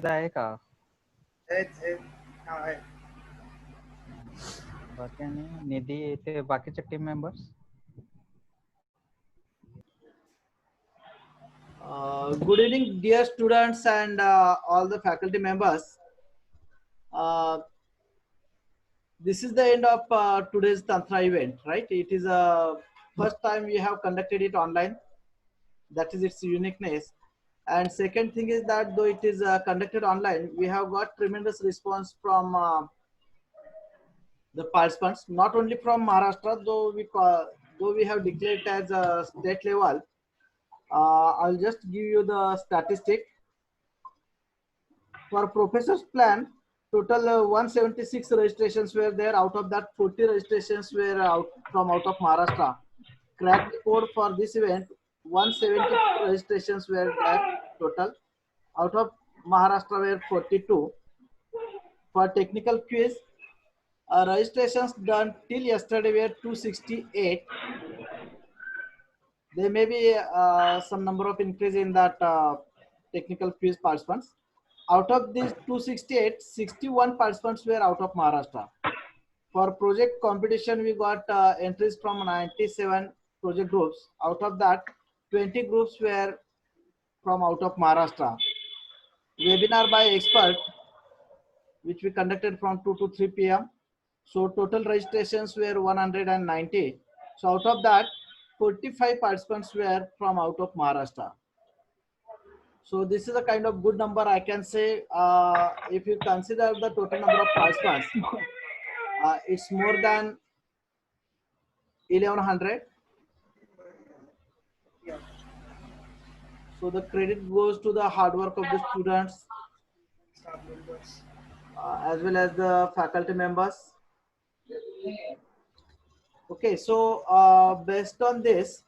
आहे का? हा, आहे. बाकी आणि निधी ते बाकीचे team members. Good evening, dear students and all the faculty members. Uh, this is the end of today's Tantra event, right? It is first time we have conducted it online. That is its uniqueness. And second thing is that though it is conducted online, we have got tremendous response from the participants, not only from Maharashtra, though we have declared as a state level. I'll just give you the statistic. For professor's plan, total 176 registrations were there. Out of that, 40 registrations were out of Maharashtra. Cracked code for this event, 170 registrations were there total. Out of Maharashtra were 42. For technical quiz, registrations done till yesterday were 268. There may be some number of increase in that technical quiz participants. Out of these 268, 61 participants were out of Maharashtra. For project competition, we got entries from 97 project groups. Out of that, 20 groups were from out of Maharashtra. Webinar by expert, which we conducted from 2 to 3 p.m. So total registrations were 190. So out of that, 45 participants were from out of Maharashtra. So this is a kind of good number, I can say. If you consider the total number of participants, it's more than 1100. So the credit goes to the hard work of the students as well as the faculty members. Okay, so based on this,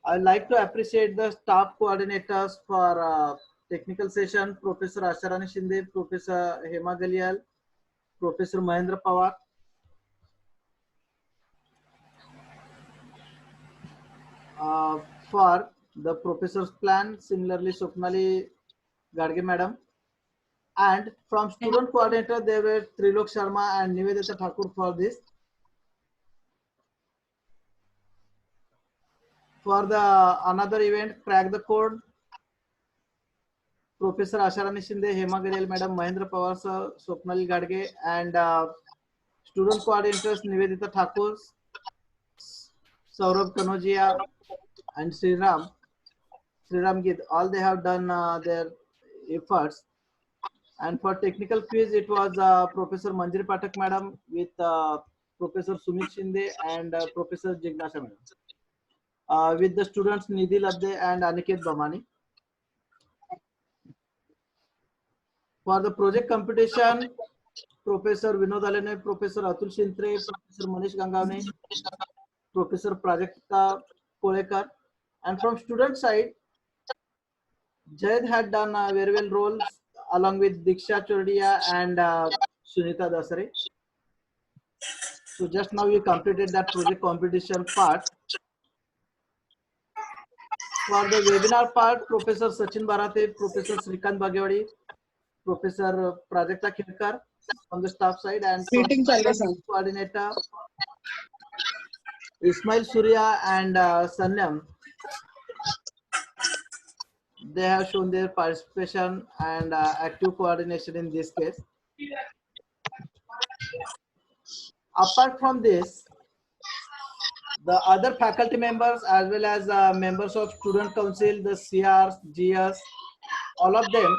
I'd like to appreciate the staff coordinators for technical session, Professor Asharani Shinde, Professor Hema Galial, Professor Mahendra Pawar. For the professor's plan, similarly Swapnali Gadge madam. And from student coordinator, there were Trilok Sharma and Nivedita Thakur for this. For the another event, Crack the Code, Professor Asharani Shinde, Hema Garel madam, Mahendra Pawar sir, Swapnali Gadge, and student coordinators Nivedita Thakur, Saurabh Kanojia, and Sriram Gid. All they have done their efforts. And for technical quiz, it was Professor Manjari Pathak madam with Professor Sumit Shinde and Professor Jignasha madam. With the students Nidhi Labde and Aniket Bamani. For the project competition, Professor Vinod Alene, Professor Atul Shintre, Professor Manish Gangavne, Professor Prajakta Kolekar. And from student side, Jayad had done very well roles along with Diksha Chordia and Sunita Dasare. So just now we completed that project competition part. For the webinar part, Professor Sachin Bharate, Professor Srikant Bagewadi, Professor Prajakta Khilkar on the staff side, and from coordinator Ismail Surya and Sanyam. They have shown their participation and active coordination in this case. Apart from this, the other faculty members as well as members of student council, the CRs, GS, all of them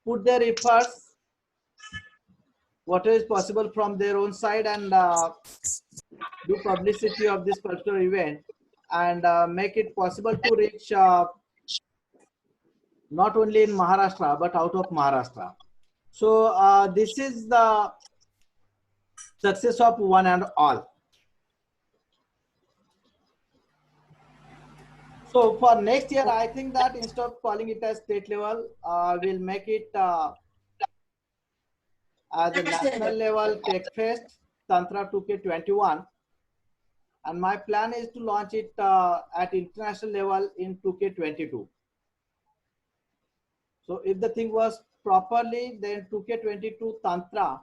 put their efforts whatever is possible from their own side and do publicity of this particular event and make it possible to reach not only in Maharashtra but out of Maharashtra. So this is the success of one and all. So for next year, I think that instead of calling it as state level, we'll make it as a national level Tech Fest Tantra 2K21. And my plan is to launch it at international level in 2K22. So if the thing was properly, then 2K22 Tantra,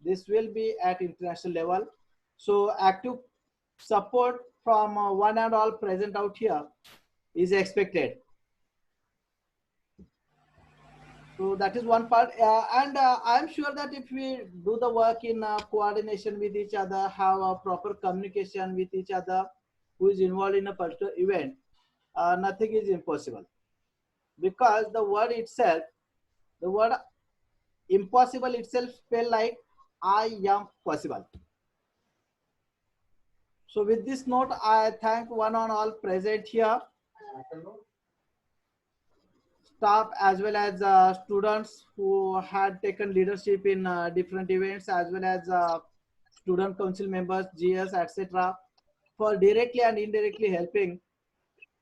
this will be at international level. So active support from one and all present out here is expected. So that is one part, and I'm sure that if we do the work in coordination with each other, have a proper communication with each other, who is involved in a particular event, nothing is impossible. Because the word itself, the word impossible itself spell like I am possible. So with this note, I thank one and all present here, staff as well as students who had taken leadership in different events, as well as student council members, GS, etc., for directly and indirectly helping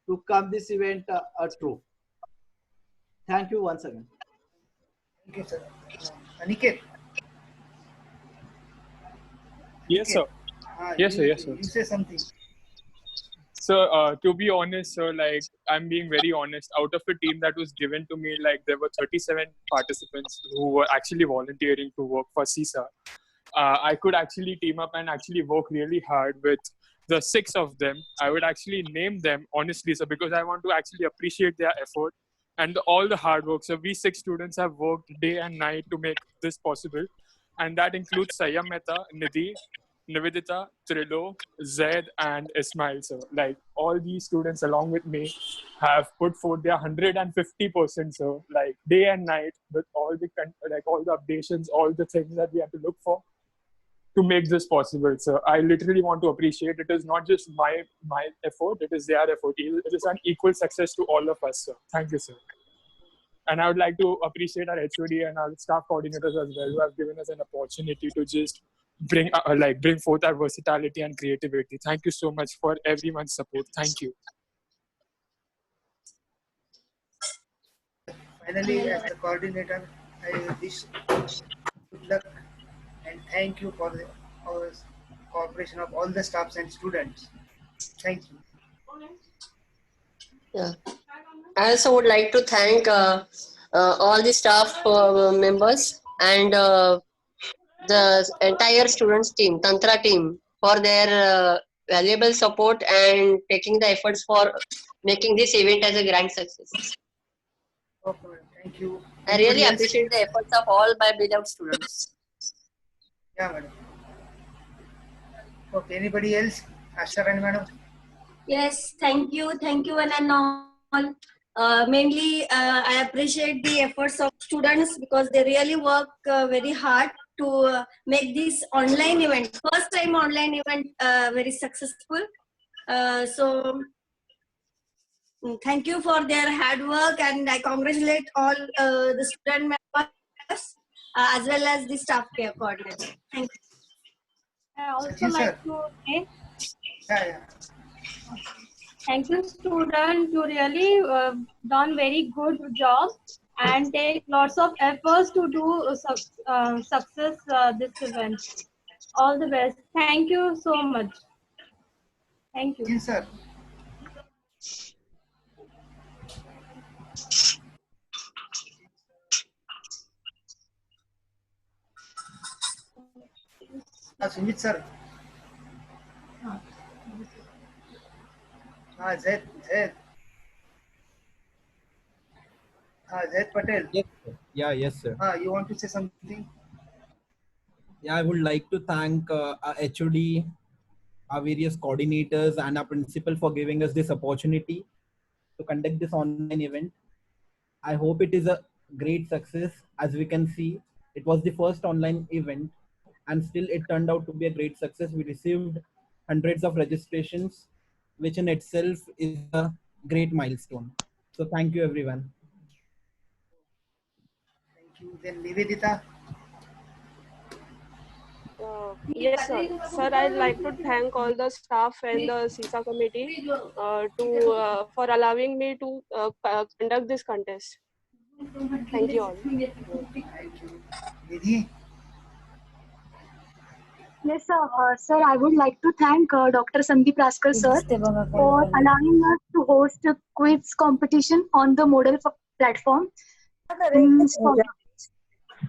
to come this event true. Thank you once again. Thank you, sir. Aniket. Yes, sir. Yes, sir. Yes, sir. You say something. So, to be honest, sir, like I'm being very honest, out of a team that was given to me, like there were 37 participants who were actually volunteering to work for CISA. I could actually team up and actually work really hard with the 6 of them. I would actually name them honestly, sir, because I want to actually appreciate their effort and all the hard work. So we 6 students have worked day and night to make this possible. And that includes Sayam Mehta, Nidhi, Nivedita, Trilo, Zaid, and Ismail. So, like all these students along with me have put forth their 150%. So, like day and night with all the all the updations, all the things that we have to look for to make this possible. So, I literally want to appreciate it is not just my effort; it is their effort. It is an equal success to all of us. So, thank you, sir. And I would like to appreciate our HOD and our staff coordinators as well, who have given us an opportunity to just bring forth our versatility and creativity. Thank you so much for everyone's support. Thank you. Finally, as the coordinator, I wish good luck and thank you for the cooperation of all the staffs and students. Thank you. Yeah. I also would like to thank all the staff members and the entire students team, Tantra team, for their valuable support and taking the efforts for making this event as a grand success. Okay, thank you. I really appreciate the efforts of all my beloved students. Yeah, madam. Okay, anybody else? Asharani madam? Yes, thank you one and all. Mainly, I appreciate the efforts of students because they really work very hard to make this online event, first time online event, very successful. So, thank you for their hard work, and I congratulate all the student members as well as the staff care coordinator. Thank you. I also like to say thank you, student. You really done very good job and take lots of efforts to do success this event. All the best. Thank you so much. Thank you. Yes, sir. Sumit sir. Zaid Patel. Yes, sir. Yes, sir. You want to say something? Yeah, I would like to thank our HOD, our various coordinators, and our principal for giving us this opportunity to conduct this online event. I hope it is a great success. As we can see, it was the first online event, and still it turned out to be a great success. We received hundreds of registrations, which in itself is a great milestone. So thank you, everyone. Thank you. Then Nivedita. Yes, sir. Sir, I'd like to thank all the staff and the CISA committee for allowing me to conduct this contest. Thank you all. Thank you. Nidhi. Yes, sir. Sir, I would like to thank Dr. Sandeep Raskar, sir, for allowing us to host a quiz competition on the Moodle platform. Stop.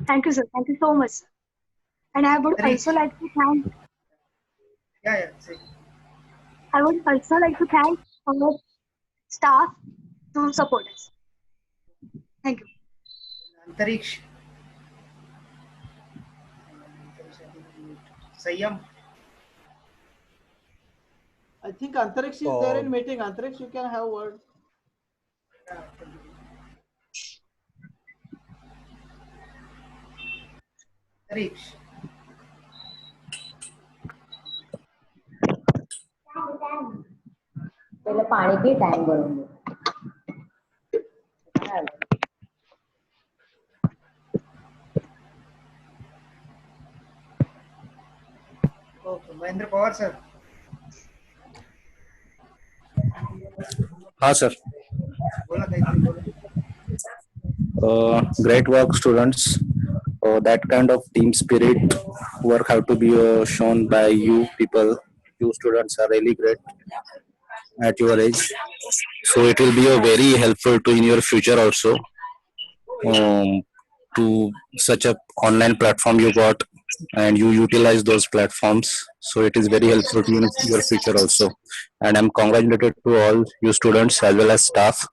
Thank you, sir. Thank you so much. And I would Reach. also like to thank. Yeah, say. I would also like to thank our staff to support us. Thank you. Antariksh. Sayam. I think Antariksh is there in meeting. Antariksh, you can have word. Antariksh. पहले पानी की tank भरूंगी Okay, Mahendra Pawar sir. हाँ sir. बोला काहीतरी बोला. Great work, students. That kind of team spirit work have to be shown by you people. You students are really great at your age. So it will be very helpful to in your future also. To such a online platform you got and you utilize those platforms. So it is very helpful to in your future also. And I'm congratulated to all you students as well as staff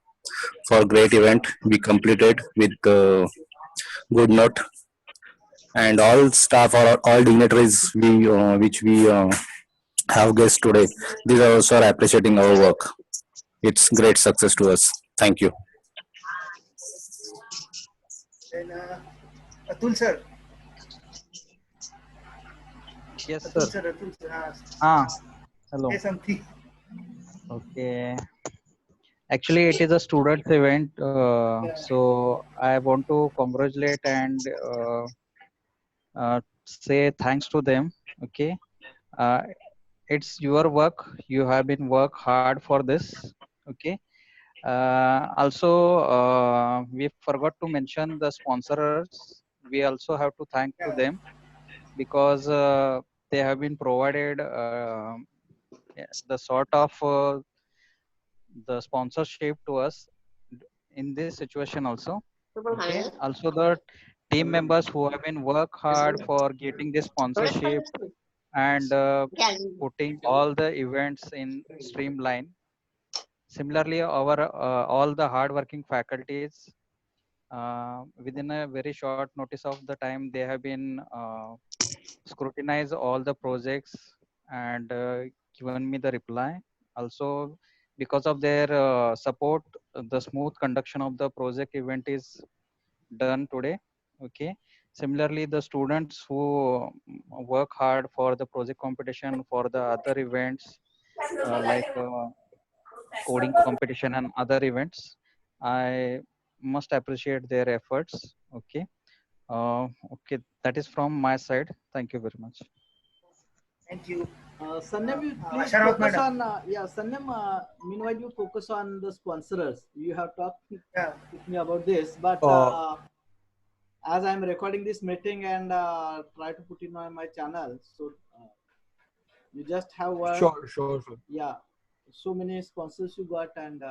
for great event we completed with good note, and all staff or all dignitaries we which we have guests today, these are also appreciating our work. It's great success to us. Thank you. Then Atul sir. Yes, Atul sir. sir. Atul sir. Hello. Say something. Okay. Actually, it is a students event, so I want to congratulate and say thanks to them. Okay, it's your work. You have been work hard for this. Okay. Also, we forgot to mention the sponsors. We also have to thank to them because they have been provided the sort of the sponsorship to us in this situation also. Okay. Also the team members who have been work hard for getting this sponsorship and putting all the events in streamline. Similarly, our all the hard-working faculties within a very short notice of the time they have been scrutinize all the projects and given me the reply. Also, because of their support, the smooth conduction of the project event is done today. Okay. Similarly, the students who work hard for the project competition, for the other events like coding competition and other events, I must appreciate their efforts. Okay. Okay, that is from my side. Thank you very much. Thank you. Sanyam, you please Asharat focus madam. on, Sanyam, meanwhile you focus on the sponsors. You have talked with me about this, but as I'm recording this meeting and try to put it on my channel, so you just have one. Sure. Yeah, so many sponsors you got, and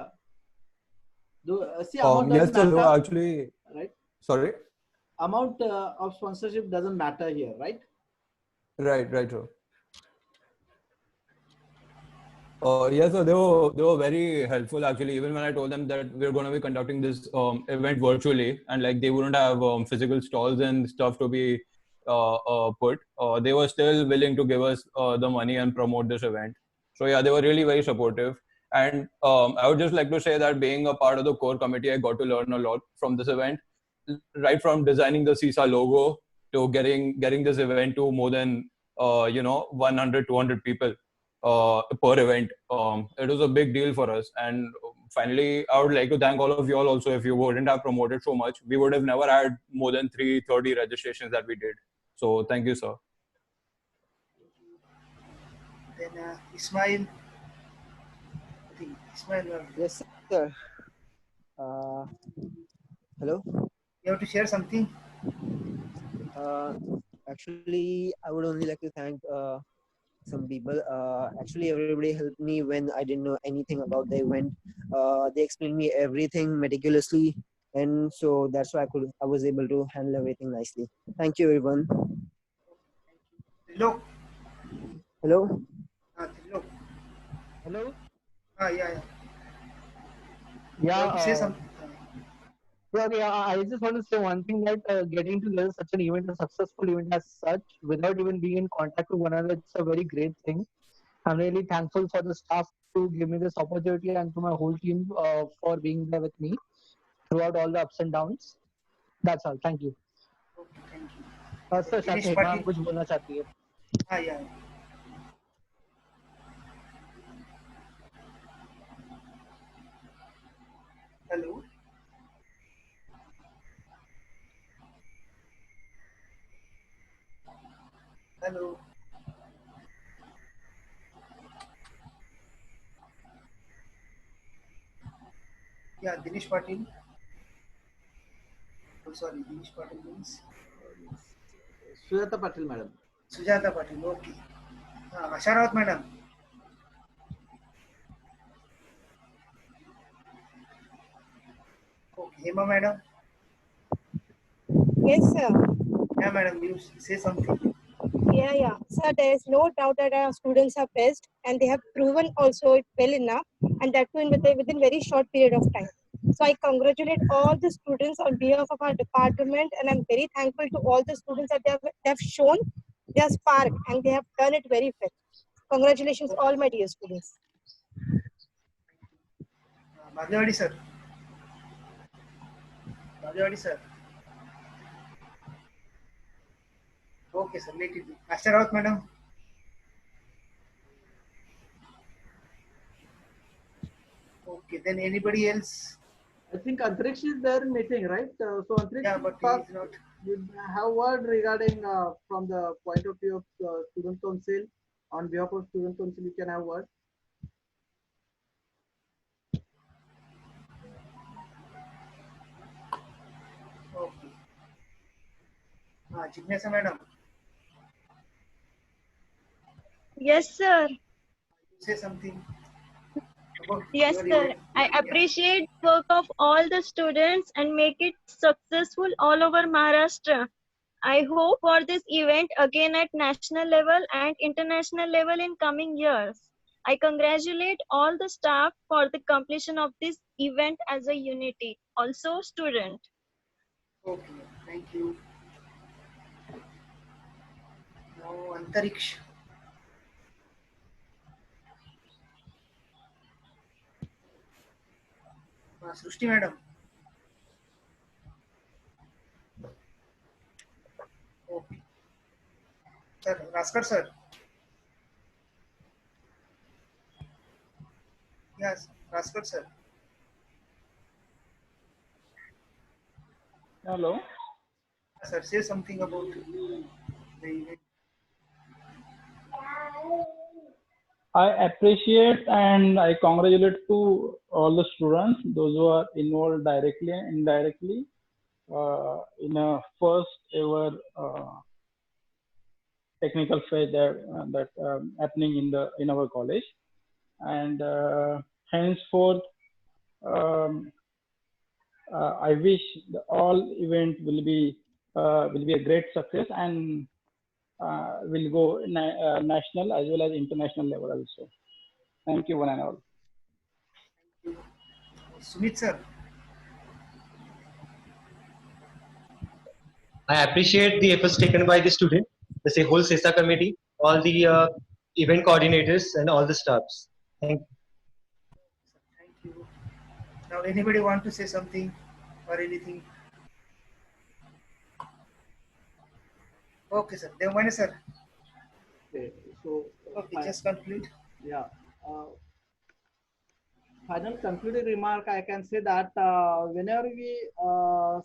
see, amount Yes, doesn't sir. matter, Actually, right? sorry. Amount of sponsorship doesn't matter here, right? Right, sir. Yes, so they were very helpful actually. Even when I told them that we're going to be conducting this event virtually, and like they wouldn't have physical stalls and stuff to be put, they were still willing to give us the money and promote this event. So yeah, they were really very supportive. And I would just like to say that being a part of the core committee, I got to learn a lot from this event, right from designing the CISA logo to getting this event to more than 100, 200 people per event. It was a big deal for us. And finally, I would like to thank all of you all also. If you wouldn't have promoted so much, we would have never had more than 330 registrations that we did. So thank you, sir. Then Ismail. I think Ismail. Yes, sir. Hello. You have to share something. Actually, I would only like to thank some people. Actually, everybody helped me when I didn't know anything about the event. They explained me everything meticulously, and so that's why I was able to handle everything nicely. Thank you, everyone. Hello. Hello. Hello. Hello. Yeah. Yeah. You want to say something? Okay, I just want to say one thing that getting together such an event, a successful event as such, without even being in contact with one another, it's a very great thing. I'm really thankful for the staff to give me this opportunity and to my whole team for being there with me throughout all the ups and downs. That's all. Thank you. Okay, thank you. Sir Dinesh शायद ma'am Patil. कुछ बोलना चाहती है. Yeah. Hello. Hello. Yeah, Dinesh Patil. Oh, sorry, Dinesh Patil means Sujata Patil, madam. Sujata Patil. Okay. Asha Rawat, madam. Okay, Hema, madam. Yes, sir. Yeah, madam. You say something. Yeah. Sir, there is no doubt that our students are best and they have proven also it well enough, and that too within very short period of time. So I congratulate all the students on behalf of our department, and I'm very thankful to all the students that they have shown their spark and they have done it very well. Congratulations, all my dear students. Bhagyawadi, sir. Bhagyawadi, sir. Okay, sir. Let it be. Asha Rawat, madam. Okay, then anybody else? I think Antriksh is there in meeting, right? So Antriksh, Yeah, but he is not. you have word regarding from the point of view of student council. On behalf of student council, you can have word. Okay. Jignasa, madam. Yes, sir. Say something about Yes, your sir. event. I appreciate work of all the students and make it successful all over Maharashtra. I hope for this event again at national level and international level in coming years. I congratulate all the staff for the completion of this event as a unity. Also, student. Okay, thank you. Now, Antariksh. Srushti, madam. Okay. Sir, Raskar, sir. Yes, Raskar, sir. Hello. Sir, say something about the event. I appreciate and I congratulate to all the students, those who are involved directly and indirectly in a first ever technical fair that happening in our college, and henceforth um, I wish all event will be a great success and will go national as well as international level also. Thank you one and all. Sumit, sir. I appreciate the efforts taken by the student, the whole CESA committee, all the event coordinators, and all the staffs. Thank you. Thank you. Now, anybody want to say something or anything? Okay, sir. Devmani, sir. Okay, so Okay, just conclude. Yeah. Final concluding remark, I can say that whenever we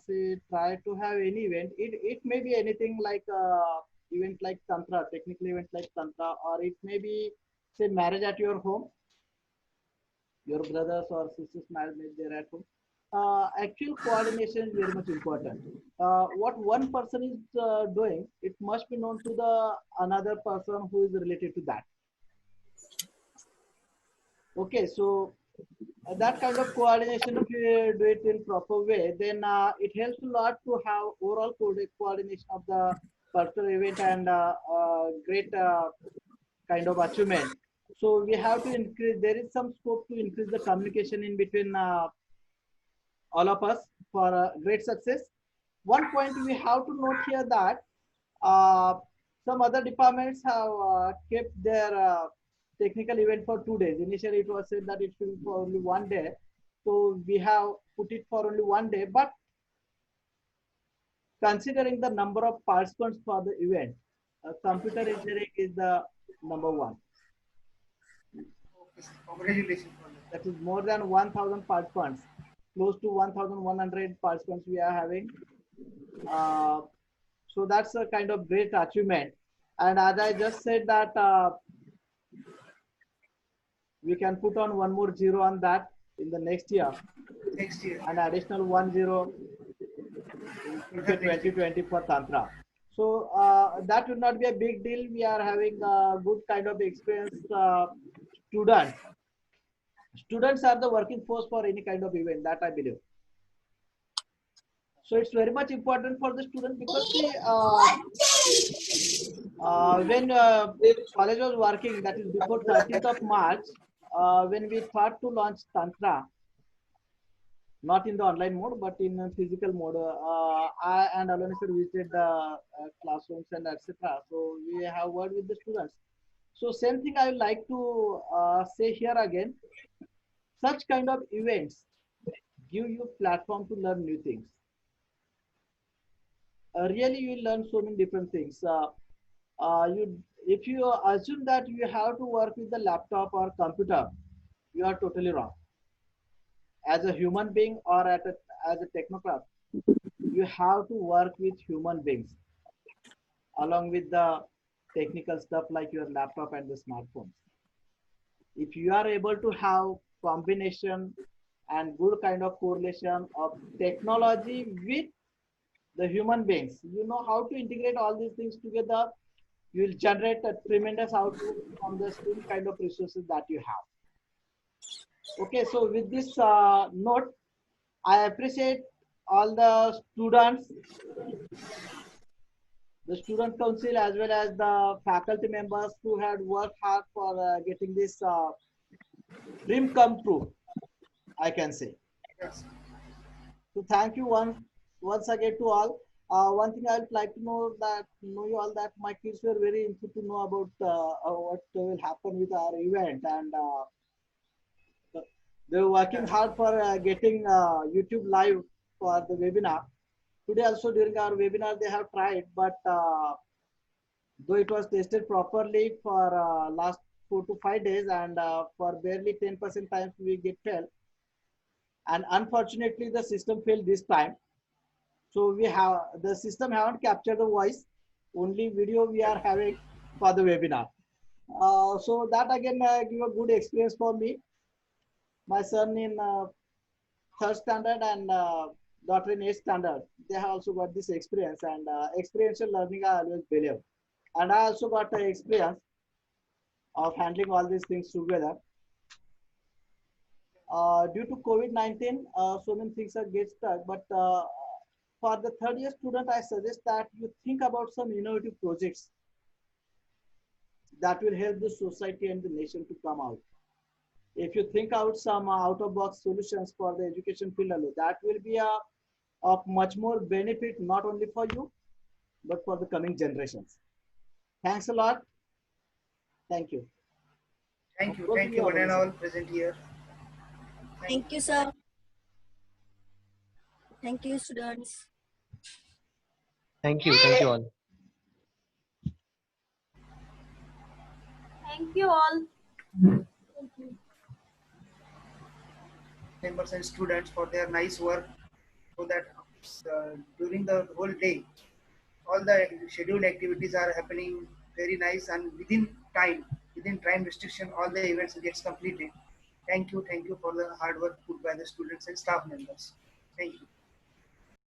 say try to have any event, it may be anything like event like tantra, technical event like tantra, or it may be say marriage at your home, your brothers or sisters marriage there at home. Actual coordination is very much important. What one person is doing, it must be known to the another person who is related to that. Okay, so that kind of coordination, if you do it in proper way, then it helps a lot to have overall coordination of the particular event and great kind of achievement. So we have to increase, there is some scope to increase the communication in between all of us for great success. One point we have to note here that some other departments have kept their technical event for 2 days. Initially, it was said that it should be for only 1 day. So we have put it for only 1 day. But considering the number of participants for the event, computer engineering is the number one. Congratulations for that. That is more than 1,000 participants, close to 1,100 participants we are having. So that's a kind of great achievement. And as I just said that we can put on one more zero on that in the next year. Next year. An additional 1 0 in 2020 for Tantra. So that would not be a big deal. We are having a good kind of experienced students. Students are the working force for any kind of event, that I believe. So it's very much important for the student because when college was working, that is before 13th of March, when we thought to launch Tantra, not in the online mode, but in a physical mode, I and Aloni sir visited the classrooms and etc. So we have worked with the students. So same thing I would like to say here again. Such kind of events give you platform to learn new things. Really, you will learn so many different things. If you assume that you have to work with the laptop or computer, you are totally wrong. As a human being or as a technocrat, you have to work with human beings along with the technical stuff like your laptop and the smartphones. If you are able to have combination and good kind of correlation of technology with the human beings, you know how to integrate all these things together, you will generate a tremendous output from the same kind of resources that you have. Okay, so with this note, I appreciate all the students, the student council, as well as the faculty members who had worked hard for getting this dream come true, I can say. Yes. So thank you once again to all. One thing I would like to know you all that my kids were very interested to know about what will happen with our event, and they were working hard for getting YouTube live for the webinar. Today also during our webinar they have tried, but though it was tested properly for last 4 to 5 days, and for barely 10% times we get failed. And unfortunately the system failed this time. So the system haven't captured the voice, only video we are having for the webinar. So that again give a good experience for me. My son in 3rd standard and daughter in 8th standard, they have also got this experience, and experiential learning I always believe. And I also got the experience of handling all these things together. Due to COVID-19, so many things are get stuck, but for the 3rd year student, I suggest that you think about some innovative projects that will help the society and the nation to come out. If you think out some out-of-box solutions for the education field, that will be of much more benefit, not only for you, but for the coming generations. Thanks a lot. Thank you. Thank you one and all present here. Thank you, sir. Thank you, students. Thank you all. Thank you all. Thank you. Members and students for their nice work, so that during the whole day, all the scheduled activities are happening very nice, and within time restriction, all the events gets completed. Thank you for the hard work put by the students and staff members. Thank you.